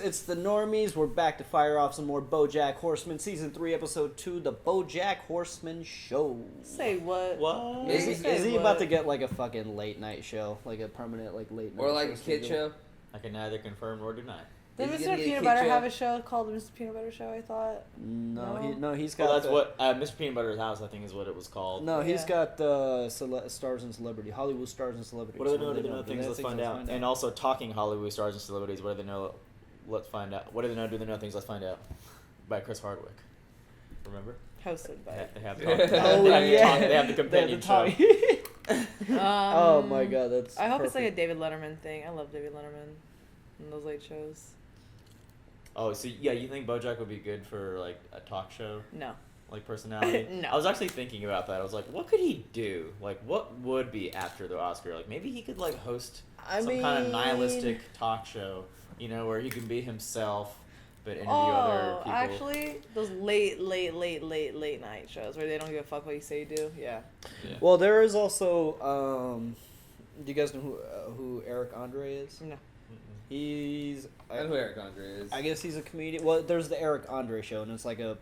It's the Normies. We're back to fire off some more BoJack Horseman, season 3, episode 2, the BoJack Horseman show. Say what? What? Is he about to get like a fucking late night show, like a permanent like late night or like a kid show? I can neither confirm nor deny. Did Mr. Peanut Butter have a show called Mr. Peanut Butter Show? I thought. He's got. Well, that's what Mr. Peanut Butter's House, I think, is what it was called. No, he's got stars and celebrity, Hollywood stars and celebrities. What do they know? Do they know things? Let's find out. And also, talking Hollywood stars and celebrities. What do they know? Let's find out. What do they know? Do they know things? Let's find out. By Chris Hardwick. Remember? Hosted by. They have. They have the companion show. Oh my god, that's. I hope it's like a David Letterman thing. I love David Letterman and those late shows. Oh, so yeah, you think BoJack would be good for like a talk show? No. Like personality? No. I was actually thinking about that. I was like, what could he do? Like, what would be after the Oscar? Like, maybe he could like host some kind of nihilistic talk show, you know, where he can be himself, but interview other people. Actually, those late night shows where they don't give a fuck what you say you do. Yeah. Well, there is also. Do you guys know who Eric Andre is? No. He's. I know who Eric Andre is. I guess he's a comedian. Well, there's the Eric Andre show, and it's like a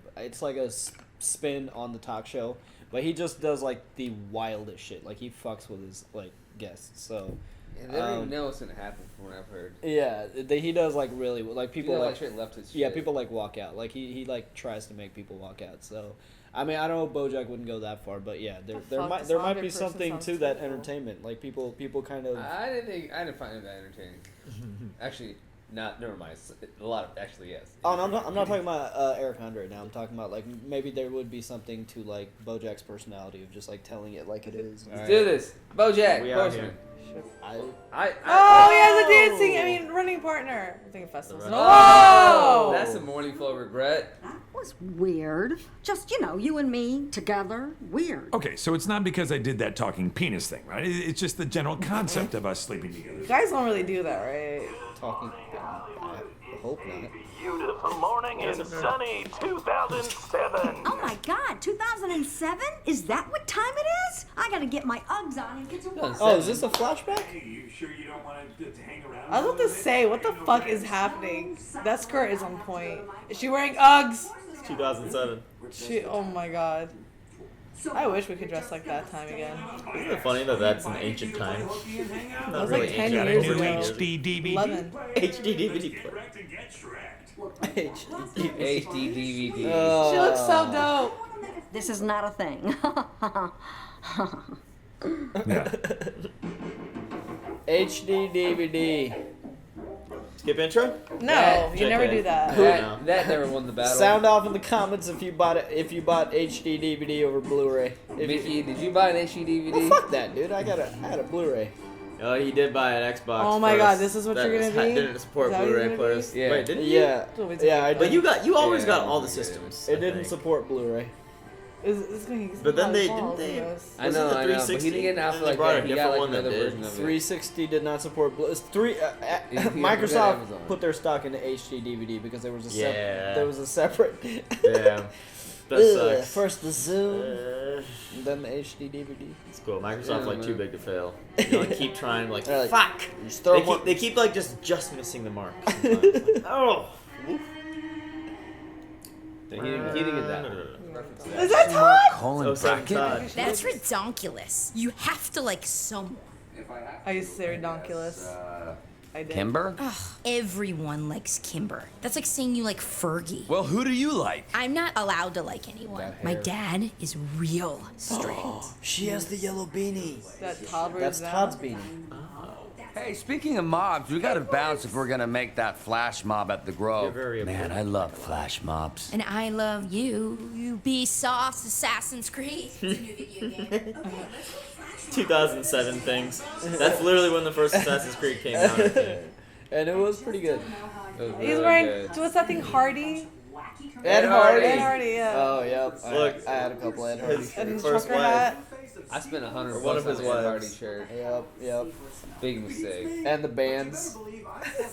spin on the talk show, but he just does like the wildest shit. Like he fucks with his like guests. So. Yeah, they don't even know what's gonna happen from what I've heard. Yeah, he does like really like people like straight left his shit. Yeah, people like walk out. Like he like tries to make people walk out. So. I mean, I don't know if BoJack wouldn't go that far, but yeah, there might be something to that entertainment. Like people kind of. I didn't find it that entertaining. Actually, not. Never mind. A lot of actually yes. Oh no, I'm not talking about Eric Andre now. I'm talking about like maybe there would be something to like BoJack's personality of just like telling it like it is. Let's do this, BoJack Horseman. He has a dancing. Running partner. I'm thinking festivals. Oh, that's a morning full of regret. That was weird. Just you and me together. Weird. Okay, so it's not because I did that talking penis thing, right? It's just the general concept of us sleeping together. Guys don't really do that, right? Talking. I hope not. Beautiful morning in sunny 2007. Oh my God, 2007? Is that what time it is? I gotta get my Uggs on and get to work. Oh, is this a flashback? Hey, you sure you don't want to hang around? I was about to say, what the fuck is happening? That skirt is on point. Is she wearing Uggs? It's 2007. Oh my god. I wish we could dress like that time again. Isn't it funny that that's an ancient time? That was like 10 years ago. HD DVD. 11. HD DVD player. HD DVD. She looks so dope. This is not a thing. Yeah. HD DVD. Skip intro? No, you never JK. do that. That never won the battle. Sound off in the comments if you bought HD DVD over Blu-ray. Mickey, did you buy an HD DVD? Well, fuck that, dude. I had a Blu-ray. Oh, he did buy an Xbox. Oh my first. god, this is what you're gonna be? Didn't support Is that what you're Blu-ray gonna players. be? Yeah. Wait, didn't you? Yeah, I But did. you always got Yeah, all the yeah. systems. It I didn't think. support Blu-ray. But then they balls, didn't they. I guess. I Was it know, the I know. But 360? he didn't get an outfit They like brought that. a He got different like one that another did. version of it. 360 did not support Blu. It's three. He had Microsoft Amazon. put their stock into HD DVD because there was a Yeah. separate. Yeah. That sucks. First the Zoom, then the HD DVD. It's cool. Microsoft's like man. too big to fail. You like keep trying, like They're like, fuck. Just throw one. They keep like just missing the mark. Sometimes. Like, oh. He didn't get that. Is that Todd? Oh, Todd. That's redonkulous. You have to like someone. I used to say redonkulous. I did. Kimber? Ugh, everyone likes Kimber. That's like saying you like Fergie. Well, who do you like? I'm not allowed to like anyone. My dad is real strict. She has the yellow beanie. That Todd That's Todd's beanie. Hey, speaking of mobs, we gotta bounce if we're gonna make that flash mob at the Grove. You're very Man, I love flash mobs. And I love you, Ubisoft Assassin's Creed. It's a new video game. 2007 things. That's literally when the first Assassin's Creed came out. I think. And it was pretty good. He's wearing, what's that thing, Hardy? Ed Hardy. Ed Hardy, yeah. Oh, yep. Look. I had a couple Ed Hardy. And his First trucker wife. hat. I spent $100 one of his on that Hardy wives. shirt. Yep. Big mistake. And the bands.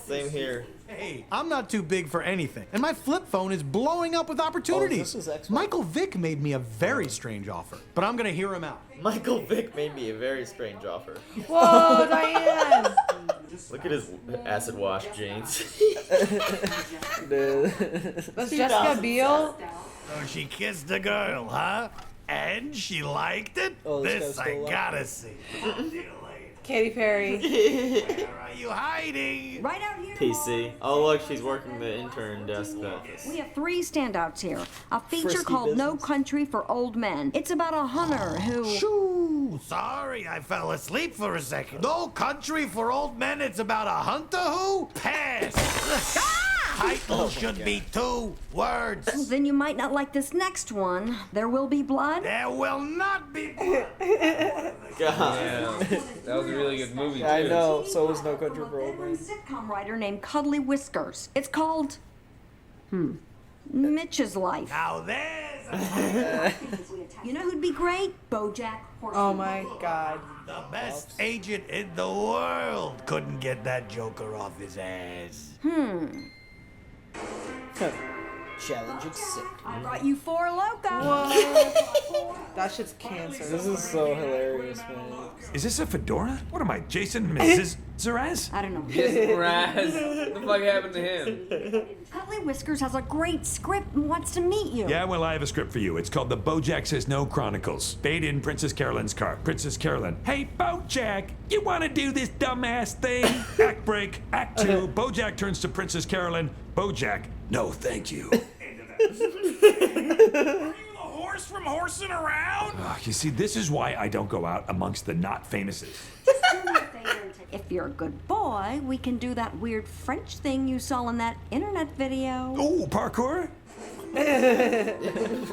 Same here. Hey, I'm not too big for anything, and my flip phone is blowing up with opportunities. this is Xbox. Michael Vick made me a very strange offer, but I'm gonna hear him out. Michael Vick made me a very strange offer. Whoa, Diane! Look at his acid wash jeans. That's Jessica Biel. So she kissed the girl, huh? And she liked it? Oh, this I gotta see. Katy Perry. Where are you hiding? Right out here. PC. Oh look, she's working the intern desk office. We have 3 standouts here. A feature Frisky called No business. Country for Old Men. It's about a hunter who... Shoo! Sorry, I fell asleep for a second. No Country for Old Men, it's about a hunter who? Pass! Title should be 2 words. Then you might not like this next one. There Will Be Blood. There will not be blood. God. Yeah, that was a really good movie too. I know. So was No Country for Old Veteran Men. sitcom writer named Cuddly Whiskers. It's called... Mitch's Life. Now there's You know who'd be great? BoJack Horseman. Oh my god. the best agent in the world. Couldn't get that joker off his ass. Challenge accepted. I brought you 4 Locos. That shit's cancer. This is so hilarious, man. Is this a fedora? What am I, Jason Mrs. Zaraz? I don't know. Yes, Raz. What the fuck happened to him? Cuddly Whiskers has a great script and wants to meet you. Yeah, well, I have a script for you. It's called the BoJack Says No Chronicles. Bait in Princess Carolyn's car. Princess Carolyn. Hey, BoJack, you want to do this dumbass thing? Act break. Act 2. BoJack turns to Princess Carolyn. BoJack, no, thank you. Are you the horse from horsing around? You see, this is why I don't go out amongst the not famouses. If you're a good boy, we can do that weird French thing you saw in that internet video. Oh, parkour? Is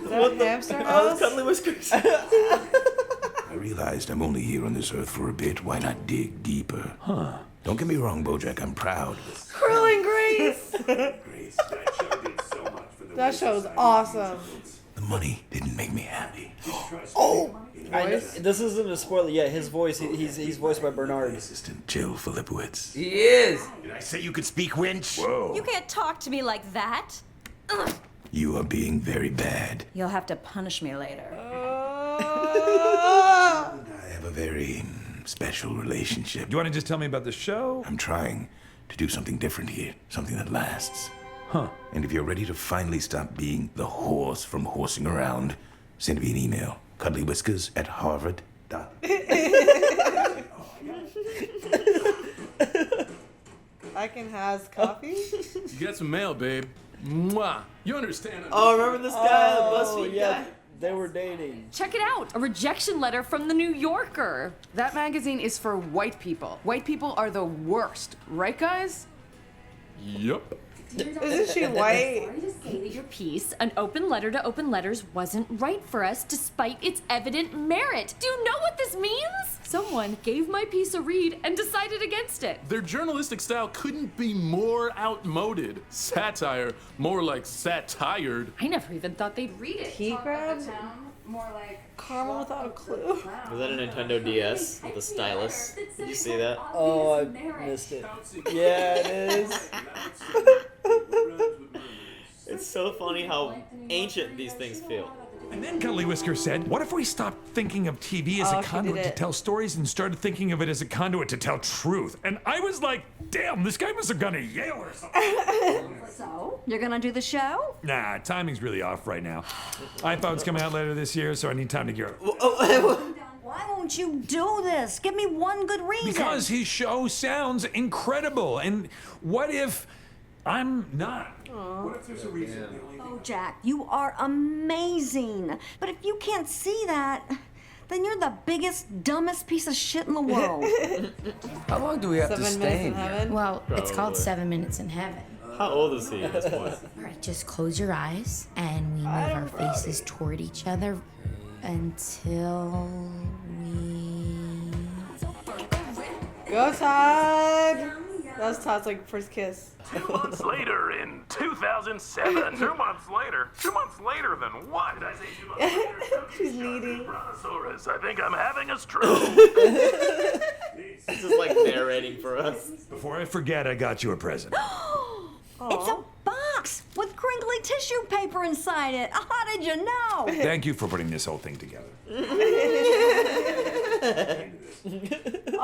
that a hamster Oh, house? it's Cuddly Whiskers. I realized I'm only here on this earth for a bit. Why not dig deeper? Huh. Don't get me wrong, BoJack. I'm proud. Krill and Grace. Grace, that show did so much for the That show's awesome. The money didn't make me happy. I know, this isn't a spoiler yet. His voice, he's voiced by Bernard. Assistant Jill Filipowitz. He is. Did I say you could speak winch? Whoa. You can't talk to me like that. You are being very bad. You'll have to punish me later. I have a very special relationship. Do you want to just tell me about the show? I'm trying to do something different here, something that lasts. Huh. And if you're ready to finally stop being the horse from horsing around, send me an email. cuddlywhiskers@harvard. I can has coffee. You got some mail, babe. Mwah. You understand? Oh, remember this guy, the Oh, BuzzFeed yeah, guy? they were dating. Check it out, a rejection letter from the New Yorker. That magazine is for white people. White people are the worst, right guys? Yup. Isn't she white? Sorry to say that your piece, an open letter to open letters, wasn't right for us despite its evident merit. Do you know what this means? Someone gave my piece a read and decided against it. Their journalistic style couldn't be more outmoded. Satire, more like satired. I never even thought they'd read it. He grabbed More like Karma without a clue. Was that a Nintendo DS with a stylus? Did you see that? Oh, I missed it. Yeah, it is. It's so funny how ancient these things feel. And then Cuddly Whisker said, what if we stopped thinking of TV as Oh, a she conduit did to it. tell stories and started thinking of it as a conduit to tell truth? And I was like, damn, this guy must have gone to Yale or something. So, you're gonna do the show? Nah, timing's really off right now. iPhone's coming out later this year, so I need time to gear up. Why won't you do this? Give me one good reason. Because his show sounds incredible. And what if I'm not? What if there's a reason? Oh, Jack, you are amazing. But if you can't see that, then you're the biggest, dumbest piece of shit in the world. How long do we have to 7 stay minutes in in here? heaven. Well, it's called Probably. 7 Minutes in Heaven. How old is he at this point? All right, just close your eyes and we move our faces toward each other until we. Go Todd. That was Todd's like first kiss. 2 months later in 2007. 2 months later? 2 months later than what? Did I say 2 months later? She's needy. Brontosaurus, I think I'm having a stroke. This is like narrating for us. Before I forget, I got you a present. It's a box with crinkly tissue paper inside it. How did you know? Thank you for putting this whole thing together.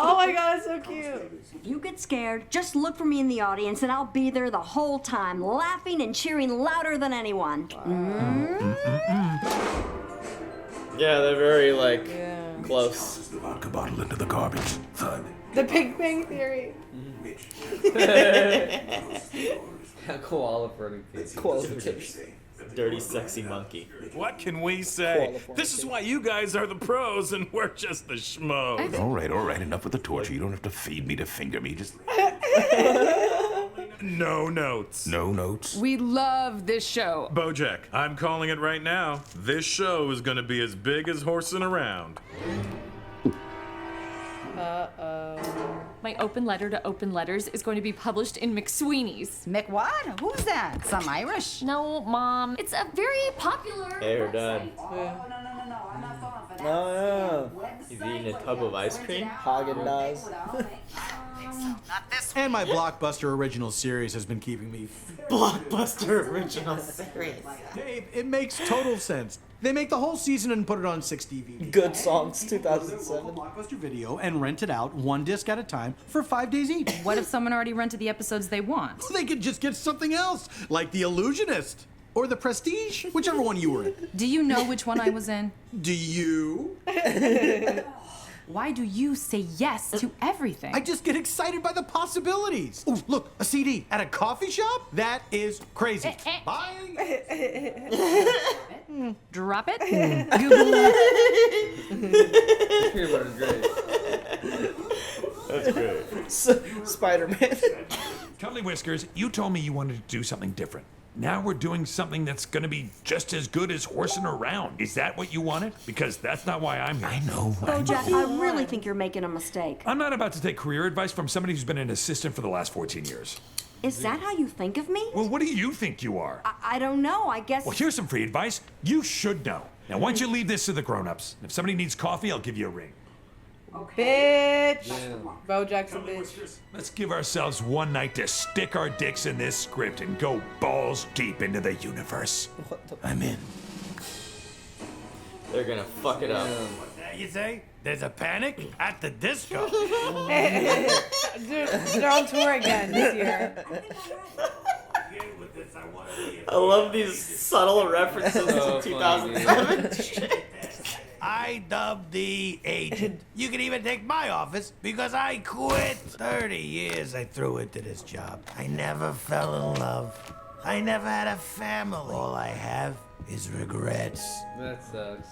Oh my god, it's so cute. If you get scared, just look for me in the audience and I'll be there the whole time, laughing and cheering louder than anyone. Yeah, they're very, like, close. The vodka bottle into the garbage. Thud. The Big Bang Theory. Koala burning pizza. Qualification. Dirty, sexy monkey. What can we say? This is why you guys are the pros and we're just the schmoes. All right. Enough with the torture. You don't have to feed me to finger me. Just No notes. no notes. We love this show. BoJack, I'm calling it right now. This show is gonna be as big as horsing around. My open letter to open letters is going to be published in McSweeney's. Mick what? Who's that? Some Irish? No, Mom. It's a very popular Hey, her dad. Oh, He's eating a tub of ice cream? Haagen-Dazs. And my Blockbuster original series has been keeping me. Blockbuster original series. Dave, it makes total sense. They make the whole season and put it on 6 DVDs. Good Songs 2007. Blockbuster Video and rent it out 1 disc at a time for 5 days each. What if someone already rented the episodes they want? They could just get something else, like The Illusionist or The Prestige, whichever one you were in. Do you know which one I was in? Do you? Why do you say yes to everything? I just get excited by the possibilities. Ooh, look, a CD at a coffee shop? That is crazy. Bye. Drop it. Peanut butter's great. That's great. Spider-Man. Cuddly Whiskers, you told me you wanted to do something different. Now we're doing something that's gonna be just as good as horsing around. Is that what you wanted? Because that's not why I'm here. I know. BoJack, I really think you're making a mistake. I'm not about to take career advice from somebody who's been an assistant for the last 14 years. Is that how you think of me? Well, what do you think you are? I don't know, I guess. Well, here's some free advice. You should know. Now, why don't you leave this to the grown-ups? If somebody needs coffee, I'll give you a ring. Bitch. BoJack's a bitch. Let's give ourselves one night to stick our dicks in this script and go balls deep into the universe. I'm in. They're gonna fuck it up. You say? There's a panic at the disco. Dude, they're on tour again this year. I love these subtle references to 2007 shit. I dubbed the agent. You can even take my office because I quit. 30 years I threw into this job. I never fell in love. I never had a family. All I have is regrets. That sucks.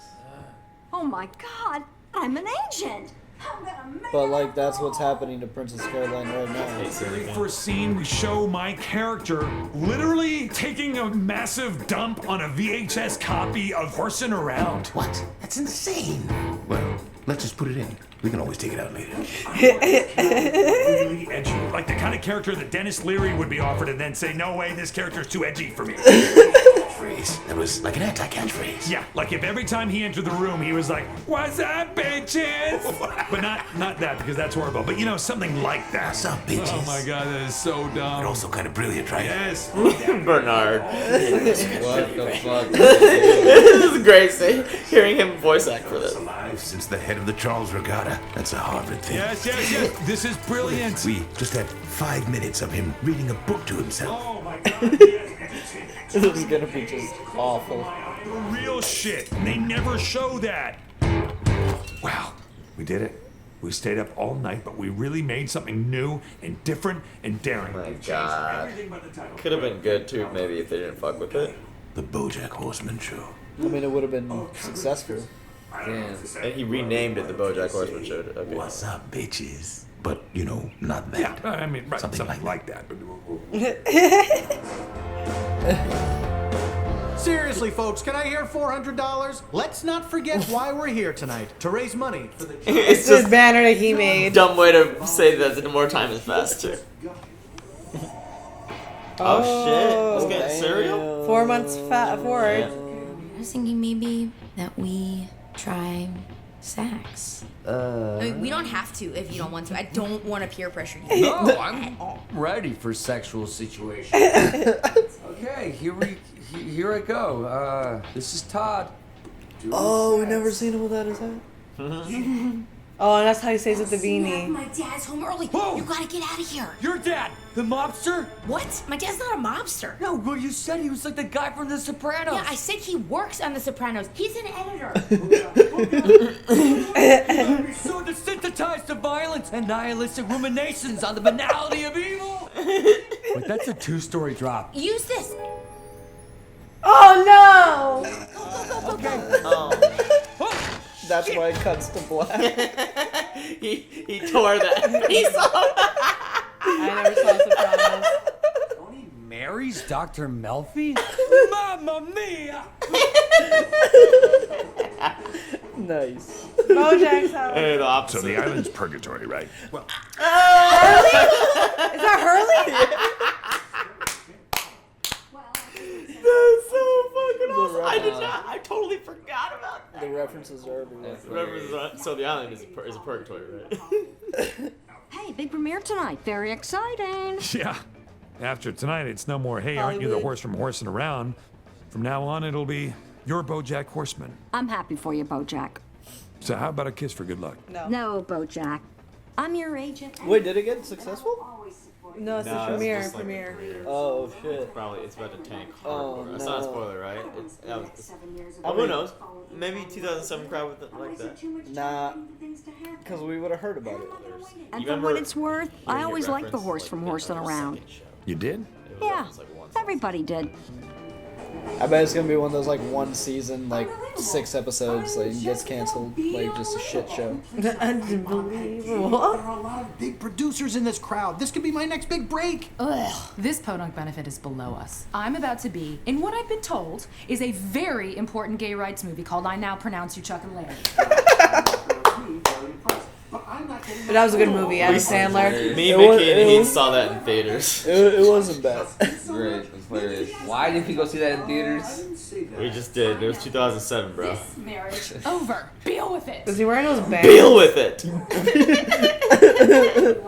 Oh my God, I'm an agent. I'm gonna make But like that's what's happening to Princess Caroline right now. Very first scene, we show my character literally taking a massive dump on a VHS copy of Horsing Around. What? That's insane. Well, let's just put it in. We can always take it out later. Really edgy. Like the kind of character that Dennis Leary would be offered and then say, no way, this character's too edgy for me. Phrase. That was like an anti-catchphrase. Yeah, like if every time he entered the room, he was like, what's up, bitches? But not that, because that's horrible. But you know, something like that. What's up, bitches? Oh my God, that is so dumb. But also kind of brilliant, right? Yes. Bernard. What the fuck? This is great. Hearing him voice act for this. Alive since the head of the Charles Regatta. That's a Harvard thing. Yes. This is brilliant. We just had 5 minutes of him reading a book to himself. Oh my God. This is gonna be just awful. Real shit. They never show that. Wow, we did it. We stayed up all night, but we really made something new and different and daring. My God. Could have been good too, maybe, if they didn't fuck with it. The BoJack Horseman Show. I mean, it would have been successful. Damn. And he renamed it the BoJack Horseman Show. Okay. What's up, bitches? But, you know, not that. Yeah, I mean, right, something like that. Seriously, folks, can I hear $400? Let's not forget why we're here tonight. To raise money for the... It's this banner that he made. Dumb way to say that more time has passed too. Oh shit, let's get cereal? 4 months forward. I was thinking maybe that we try sex. I mean, we don't have to if you don't want to. I don't want to peer pressure you. No, I'm ready for sexual situations. Okay, here I go. This is Todd. Oh, we never seen him without his hat. Oh, and that's how he stays with the My beanie. dad's home early. Whoa! You gotta get out of here. Your dad, the mobster? What? My dad's not a mobster. No, well, you said he was like the guy from The Sopranos. Yeah, I said he works on The Sopranos. He's an editor. So desensitized to violence and nihilistic ruminations on the banality of evil. Wait, that's a 2-story drop. Use this. Oh no! That's why it cuts to black. he tore that piece off. I never saw Sopranos. Tony marries Dr. Melfi? Mamma mia! Nice. BoJack's house. Hey, the opposite. So the island's purgatory, right? Well, Hurley? Is that Hurley? That's so fucking awesome. I totally forgot about that. The references are everywhere. So the island is a purgatory, right? Hey, big premiere tonight. Very exciting. yeah. After tonight, it's no more, hey, aren't you the horse from horsing around? From now on, it'll be, you're BoJack Horseman. I'm happy for you, BoJack. So how about a kiss for good luck? No, BoJack. I'm your agent. Wait, did it get successful? No, it's the premiere. Oh shit. Probably it's about to tank. Oh, It's no. not a spoiler, right? Who knows? Maybe 2007 crowd with it like that. Nah, because we would have heard about it. And for what it's worth, I always liked the horse from horsing around. You did? Yeah, everybody did. I bet it's gonna be one of those like one season, like 6 episodes, like it gets canceled, like just a shit show. Unbelievable. There are a lot of big producers in this crowd. This could be my next big break. Ugh, this podunk benefit is below us. I'm about to be in what I've been told is a very important gay rights movie called I Now Pronounce You Chuck and Larry. But that was a good movie, Adam Sandler. Me, Mickey, and Heath saw that in theaters. It wasn't bad. Great. It was hilarious. Why did we go see that in theaters? We just did. It was 2007, bro. Marriage over. Deal with it. Was he wearing those bands? Deal with it.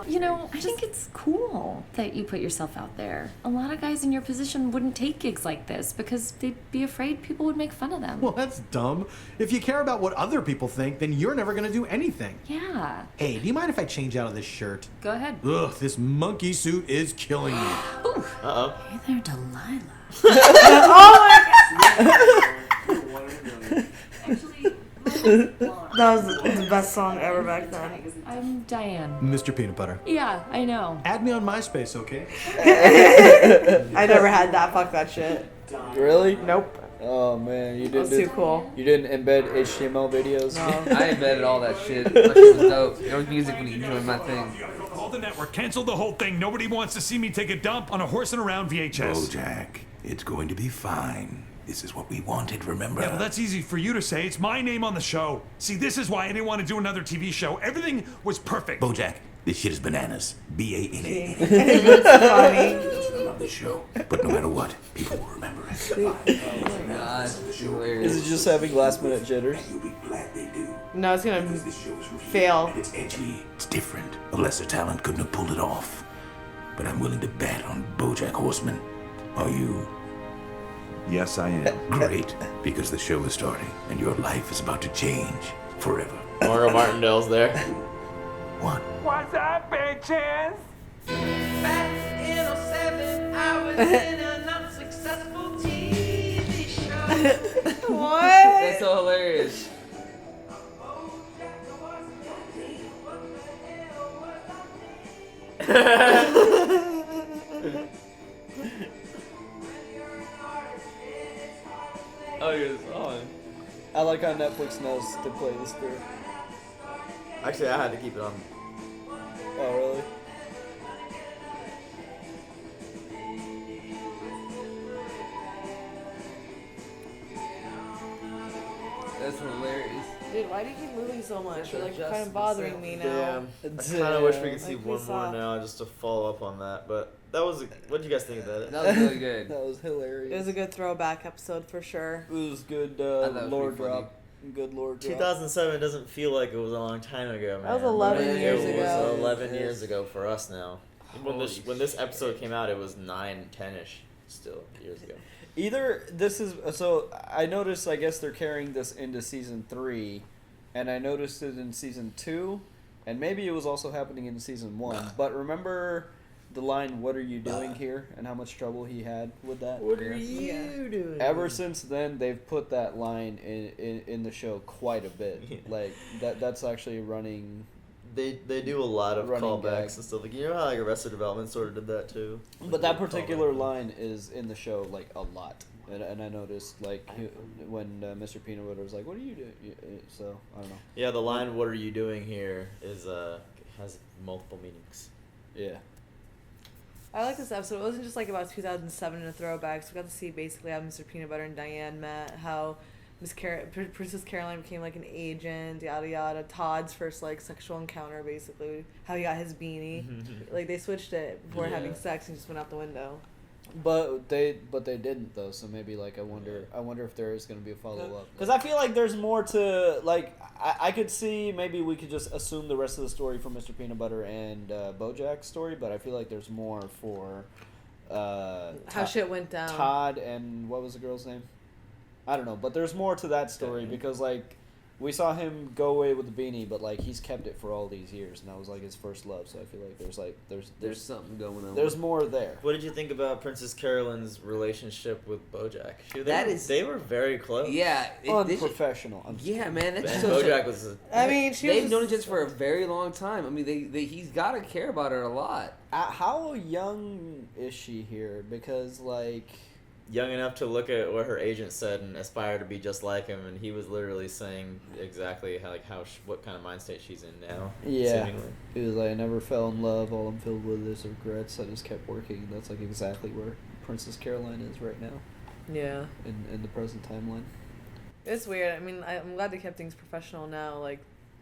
You know, I think it's cool that you put yourself out there. A lot of guys in your position wouldn't take gigs like this because they'd be afraid people would make fun of them. Well, that's dumb. If you care about what other people think, then you're never gonna do anything. Yeah. Hey, do you mind if I change out of this shirt? Go ahead. Ugh, this monkey suit is killing me. Uh-oh. Hey there, Delilah. That was the best song ever back then. I'm Diane. Mr. Peanut Butter. Yeah, I know. Add me on MySpace, okay? I never had that. Fuck that shit. Really? Nope. Oh man, you didn't. That's too cool. You didn't embed HTML videos. No. I embedded all that shit. My shit was dope. There was music when you joined my thing. Call the network, cancel the whole thing. Nobody wants to see me take a dump on a horsing around VHS. BoJack, it's going to be fine. This is what we wanted, remember? Yeah, well, that's easy for you to say. It's my name on the show. See, this is why I didn't want to do another TV show. Everything was perfect. BoJack, this shit is bananas. B-A-N-A. It's funny. I love this show, but no matter what, people will remember it. God, Is it just having last minute jitters? No, it's gonna fail. It's edgy. It's different. A lesser talent couldn't have pulled it off. But I'm willing to bet on BoJack Horseman. Are you? Yes, I am. Great, because the show is starting, and your life is about to change forever. Mario Martindale's there. What? What's up, bitches? Back in 07, I was in an unsuccessful TV show. What? That's so hilarious. Oh, you're on. I like how Netflix knows to play this through. Actually, I had to keep it on. Oh really? That's hilarious. Dude, why do you keep moving so much? You're like Just kind of bothering me now. Damn. I kind of wish we could see Like, one we more saw. now just to follow up on that. But that was. What did you guys think about it? That was really good. That was hilarious. It was a good throwback episode for sure. It was good thought that was lore pretty funny. drop. Good lore drop. 2007 doesn't feel like it was a long time ago, man. That was 11 It years was ago. 11 years ago for us now. When this episode came out, it was 9, 10-ish still years ago. Either this is so I noticed. I guess they're carrying this into season 3, and I noticed it in season 2, and maybe it was also happening in season 1. But remember the line, "What are you doing here?" and how much trouble he had with that? What are you doing? Ever since then, they've put that line in the show quite a bit. Yeah. Like that's actually running. They do a lot of running callbacks gag. and stuff. Like, you know how like Arrested Development sort of did that too. Like, But that they particular callback. line is in the show like a lot, and I noticed like when Mr. Peanut Butter was like, "What are you doing?" So I don't know. Yeah, the line "What are you doing here?" is has multiple meanings. Yeah. I like this episode. It wasn't just like about 2007 and a throwback. So we got to see basically how Mr. Peanut Butter and Diane met, how Princess Caroline became like an agent, yada yada. Todd's first like sexual encounter, basically, how he got his beanie. Like they switched it before having sex and just went out the window. But they didn't though, so maybe like I wonder if there is gonna be a follow up. Because I feel like there's more to like. I could see maybe we could just assume the rest of the story from Mr. Peanut Butter and BoJack's story, but I feel like there's more for how shit went down. Todd and what was the girl's name? I don't know, but there's more to that story because like we saw him go away with the beanie, but like he's kept it for all these years, and that was like his first love. So I feel like there's something going on. There's more there. What did you think about Princess Carolyn's relationship with BoJack? They were very close. Yeah, unprofessional. Yeah, man. That's And so, BoJack was. They've known each other for a very long time. I mean, he's got to care about her a lot. How young is she here? Because like. Young enough to look at what her agent said and aspire to be just like him, and he was literally saying exactly what kind of mind state she's in now. Yeah, seemingly. he was like, "I never fell in love. All I'm filled with is regrets. I just kept working." That's like exactly where Princess Caroline is right now. Yeah. In the present timeline. It's weird. I mean, I'm glad they kept things professional now, like,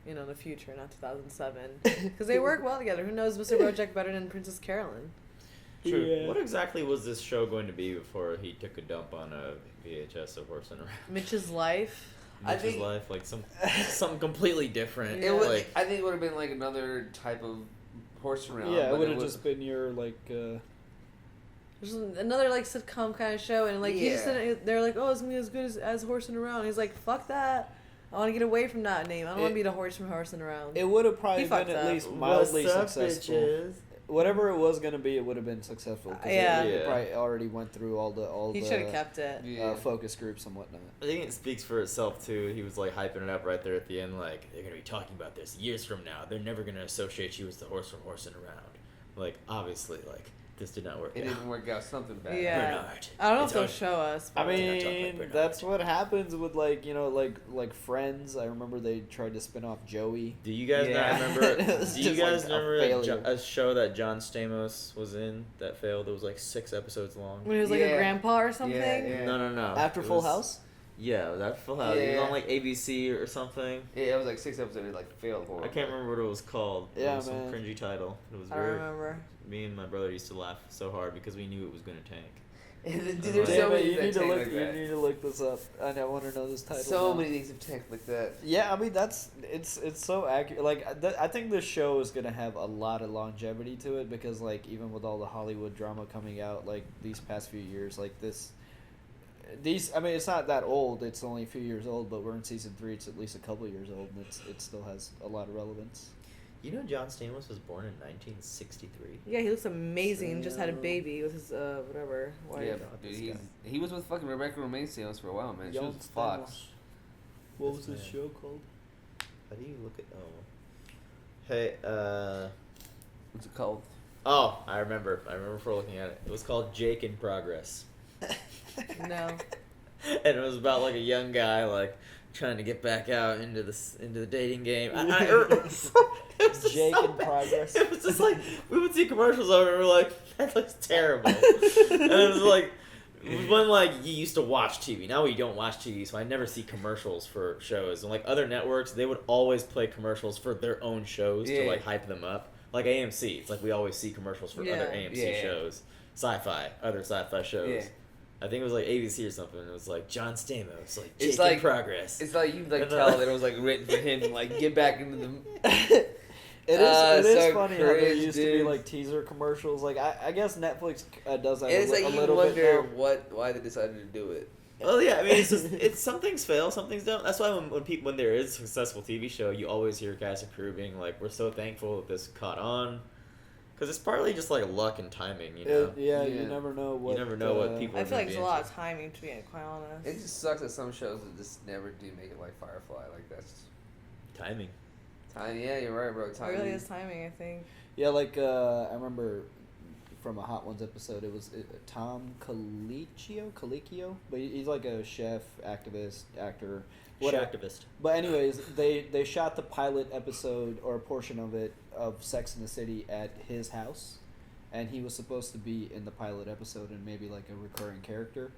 you know, in the future, not 2007, because they work well together. Who knows Mr. BoJack better than Princess Caroline? True. Yeah. What exactly was this show going to be before he took a dump on a VHS of Horseman Around? Mitch's life. Mitch's life, like something completely different. It would, like, I think it would have been like another type of horse around. Yeah, it would have just been your like. There's another like sitcom kind of show, and like he just said, they're like, "Oh, it's gonna be as good as Horsing Around." He's like, "Fuck that! I want to get away from that name. I don't want to be the horse from Horsing Around." It would have probably He been fucked at up. least mildly What's up, successful. bitches? Whatever it was gonna be, it would have been successful. Yeah. It probably already went through all the. He should have kept it. Focus groups and whatnot. I think it speaks for itself too. He was like hyping it up right there at the end, like they're gonna be talking about this years from now. They're never gonna associate you as the horse from Horsing Around. Like obviously, like this did not work. It didn't work out. Something bad. Yeah. Bernard. I don't know It's if they'll all- show us. I but- mean, that's what happens with like like Friends. I remember they tried to spin off Joey. Do you guys not remember? It was Do you just, guys like, a remember failure. a show that John Stamos was in that failed? It was like 6 episodes long. when he was like a grandpa or something. No. After It Full was- House? Yeah, it was after Full House. It was Yeah. on like ABC or something. Yeah, it was like 6 episodes. It like failed horribly. I can't remember what it was called. Yeah, it was man. some cringy title. It was I very. remember. Me and my brother used to laugh so hard because we knew it was gonna tank. Dude, Damn there's so many you that need to tank look. like You that. need to look this up. I want to know this title. So now. many things have tanked like that. Yeah, I mean it's so accurate. Like I think this show is gonna have a lot of longevity to it because like even with all the Hollywood drama coming out like these past few years, like these I mean it's not that old. It's only a few years old, but we're in season 3. It's at least a couple years old, and it still has a lot of relevance. You know, John Stamos was born in 1963. Yeah, he looks amazing. Just had a baby with his wife. Yeah, dude, he was with fucking Rebecca Romaine Stamos for a while, man. She Young was Fox. What was this show called? How do you look at? Oh, hey. What's it called? Oh, I remember for looking at it. It was called Jake in Progress. No. And it was about like a young guy like trying to get back out into the dating game. Jake in Progress. It was just like we would see commercials of it and we're like, that looks terrible. And it was like when like you used to watch TV. Now we don't watch TV, so I never see commercials for shows. And like other networks, they would always play commercials for their own shows to like hype them up. Like AMC, it's like we always see commercials for other AMC shows. Other sci-fi shows. Yeah. I think it was like ABC or something. It was like John Stamos, like Jake It's like in Progress. It's like you like tell that it was like written for him to like get back into the. It is so funny how there cringe, used to be dude. like teaser commercials. Like I guess Netflix does that It's like a you little wonder bit now. why they decided to do it. Well, yeah, I mean, it's some things fail, some things don't. That's why when there is a successful TV show, you always hear cast and crew being like, "We're so thankful that this caught on," because it's partly just like luck and timing, you know. You never know what. You never know what people. I feel like there's a lot of timing, to be quite honest. It just sucks that some shows that just never do make it, like Firefly. Like that's timing. Yeah, you're right, bro. Timing. It really is timing, I think. Yeah, like I remember from a Hot Ones episode, it was Tom Colicchio, but he's like a chef, activist, actor, whatever. Activist. But anyways, they shot the pilot episode or a portion of it of Sex in the City at his house, and he was supposed to be in the pilot episode and maybe like a recurring character.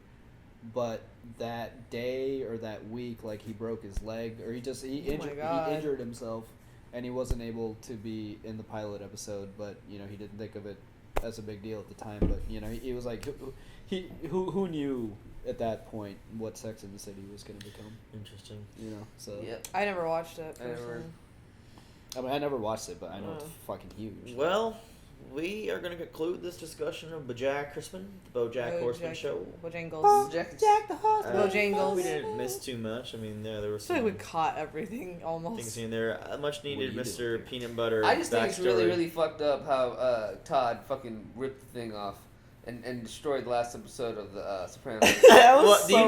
But that day or that week, like he broke his leg, or he injured himself, and he wasn't able to be in the pilot episode. But you know, he didn't think of it as a big deal at the time. But you know, he was like, who knew at that point what Sex in the City was going to become? Interesting. You know, so yeah. I never watched it. I never watched it, but I know it's fucking huge. Well, we are going to conclude this discussion of BoJack Horseman, the BoJack Horseman show. Bojangles. Jack the Horseman. Bojangles. We didn't miss too much. I mean, there were I some feel like we caught everything almost. things in there. Much needed Mr. Peanut Butter. I just think it's really, backstory. really fucked up how Todd fucking ripped the thing off and destroyed the last episode of the Sopranos. Do you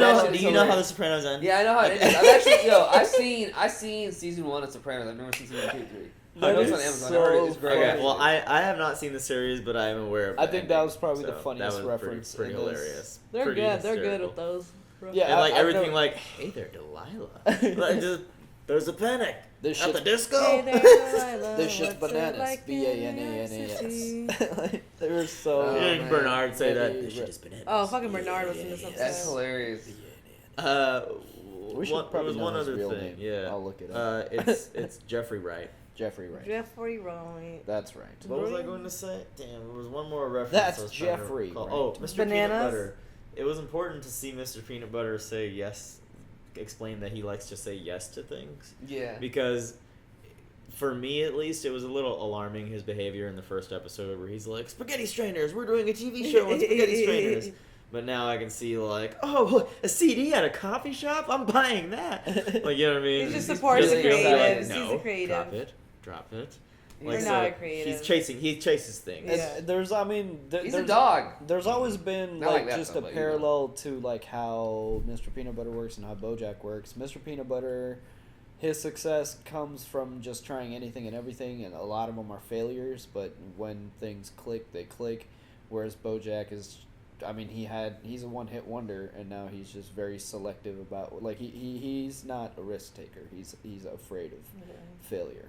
know how the Sopranos end? Yeah, I know how it ends. I've actually, I've seen season 1 of Sopranos. I've never seen season 2 and 3. I know it's on Amazon. I heard it's great. Okay, well, I have not seen the series, but I am aware of it. I think that was probably the funniest reference. Pretty hilarious. They're good. They're good at those. Yeah, and like everything, like, hey there, Delilah. Like, just, there's a panic. This at the disco. Hey there, Delilah, this shit's what's it bananas. like BANANAS. They were so. Hearing Bernard say that. This shit is bananas. Oh, fucking Bernard was in this episode. That's hilarious. We should probably there was know one his other real thing. name. Yeah, I'll look it up. It's Jeffrey Wright. Jeffrey Wright. Jeffrey Wright. That's right. What was I going to say? Damn, there was one more reference. That's I was trying to Jeffrey recall. Wright. Oh, Mr. Bananas? Peanut Butter. It was important to see Mr. Peanut Butter say yes, explain that he likes to say yes to things. Yeah. Because, for me at least, it was a little alarming, his behavior in the first episode where he's like, spaghetti strainers, we're doing a TV show on spaghetti strainers. But now I can see, like, oh, a CD at a coffee shop? I'm buying that. Like, you know what I mean? He just supports the creatives. No, He's a creative. Drop it. You're Like, not so a creative. he chases things. Yeah. There's, I mean, He's a dog. There's always been Not like that, just though, a but, you know. parallel to like how Mr. Peanut Butter works and how BoJack works. Mr. Peanut Butter, his success comes from just trying anything and everything, and a lot of them are failures. But when things click, they click. Whereas BoJack is, I mean, he's a one-hit wonder, and now he's just very selective about like he's not a risk taker. He's afraid of failure.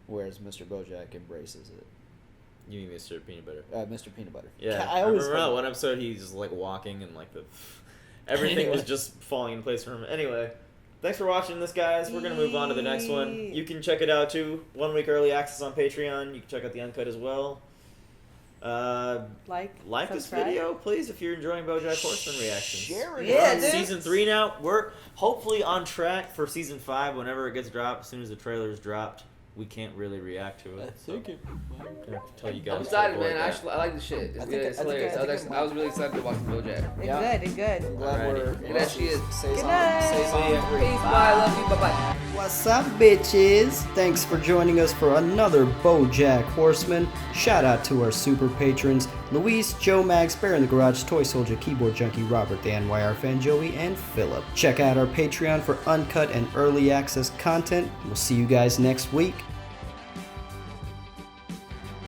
Whereas Mr. BoJack embraces it. You mean Mr. Peanut Butter? Mr. Peanut Butter. Yeah, I always remember that one episode he's just like walking and like everything was just falling into place for him. Anyway, thanks for watching this, guys. We're gonna move on to the next one. You can check it out too. 1 week early access on Patreon. You can check out the uncut as well. Like this subscribe. video, please, if you're enjoying BoJack Horseman reactions. Share it. Yeah, dude. Season 3 now. We're hopefully on track for season 5 whenever it gets dropped. As soon as the trailer's dropped, we can't really react to it. So I'm gonna have to tell you guys. I'm excited, to man. avoid that. I like this shit. It's good. It's hilarious. I was really excited to watch BoJack. It's good. I'm glad we're Good as she is. Good night. Peace. Bye. Love you. Bye bye. What's up, bitches? Thanks for joining us for another BoJack Horseman. Shout out to our super patrons, Luis, Joe Mags, Bear in the Garage, Toy Soldier, Keyboard Junkie, Robert, the NYR fan, Joey, and Philip. Check out our Patreon for uncut and early access content. We'll see you guys next week.